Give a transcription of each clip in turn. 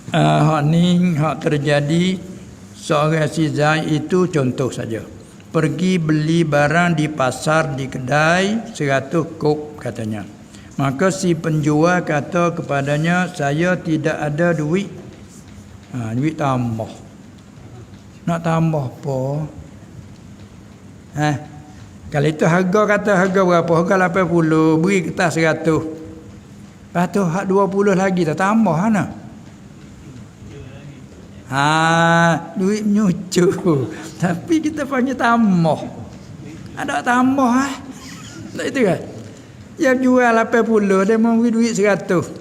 Hak ni hak terjadi seorang si Zaid itu contoh saja. Pergi beli barang di pasar, di kedai 100 kop katanya. Maka si penjual kata kepadanya, saya tidak ada duit. Duit tambah. Nak tambah apa? Kalau itu harga, kata harga berapa? Harga 80, beri kertas 100. Lepas tu hak 20 lagi tak tambah mana? Duit nyucu. Tapi kita panggil tambah. Ada tambah tak itu kan? Yang jual 80 dia mau beri duit 100.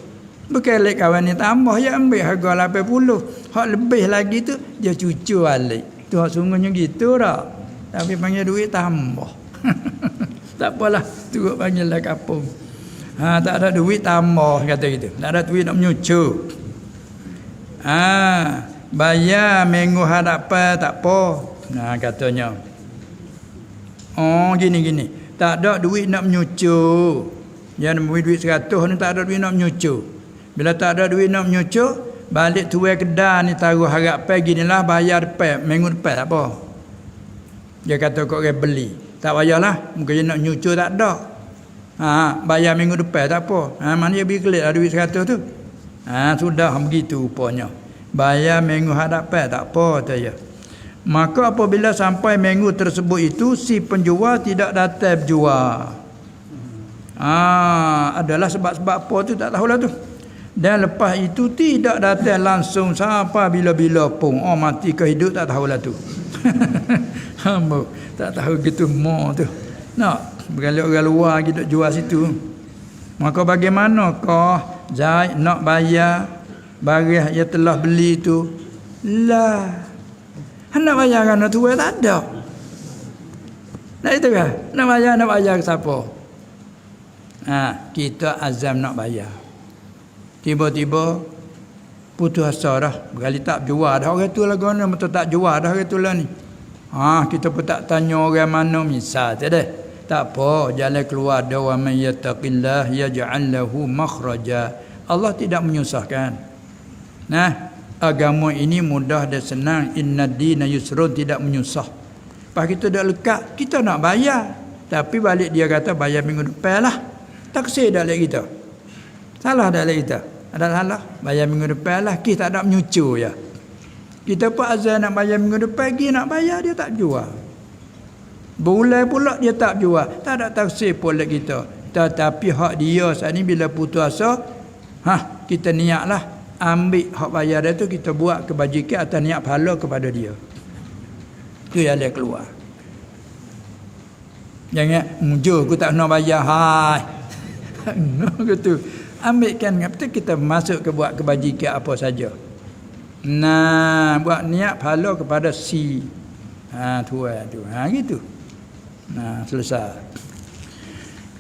Berkelek kawan ni tambah, dia ambil harga 80. Hak lebih lagi tu dia cucu balik. Tu hak sungguhnya gitu tak? Tapi panggil duit tambah. Tak apalah, tu panggil lah kapung. Tak ada duit tambah kata gitu. Tak ada duit nak menyucu. Bayar minggu hadapan tak apa. Katanya. Gini. Tak ada duit nak menyucu. Jangan beri duit 100 ni tak ada duit nak menyucu. Bila tak ada duit nak menyucu, balik tuai kedai ni taruh harap pagi ginilah bayar depan, minggu depan tak apa. Dia kata kau orang beli. Tak payahlah, mungkin nak nyucu tak ada. Bayar minggu depan tak apa. Mana dia beri kelik lah duit 100 tu. Sudah begitu rupanya. Bayar minggu hadapan tak apa saya. Maka apabila sampai minggu tersebut itu, si penjual tidak datang berjual. Adalah sebab-sebab apa tu tak tahulah tu. Dan lepas itu tidak datang langsung sampai bila-bila pun. Mati ke hidup tak tahulah tu. Tak tahu gitu mau tu. Nak bergalak orang luar kita jual situ. Maka bagaimanakah Zaid nak bayar barang yang telah beli tu? Nak bayar kan tu tak ada. Nak itu kan? Nak bayar ke siapa? Kita azam nak bayar. Tiba-tiba putus asa dah. Berkali tak jual dah orang tu lah guna. Betul tak jual dah orang tu lah ni. Kita pun tak tanya orang mana misal tak ada. Tak apa, jalan keluar ada wa man yattaqillah yaj'al lahu makhraja. Allah tidak menyusahkan. Agama ini mudah dan senang. Innad dina yusrun, tidak menyusah. Pas kita dah lekat, kita nak bayar. Tapi balik dia kata bayar minggu depan lah. Taksir dah lagi kita. Salah dah lagi kita. Ada salah. Bayar minggu depan lah. Kita tak ada menyucu ya. Kita pun azan nak bayar minggu depan, pergi nak bayar dia tak jual. Bulan pula dia tak jual. Tak ada taksir pun lagi kita. Tetapi hak dia saat ni bila putus asa, kita niatlah ambil hak bayar dia tu, kita buat kebajikan atau niat pahala kepada dia. Tu yang dia keluar. Jangan mujur aku tak nak bayar. Gitu. Ambilkan betul kita masuk ke buat kebajikan apa saja. Buat niat pahala kepada si tuan tu. Gitu. Selesai.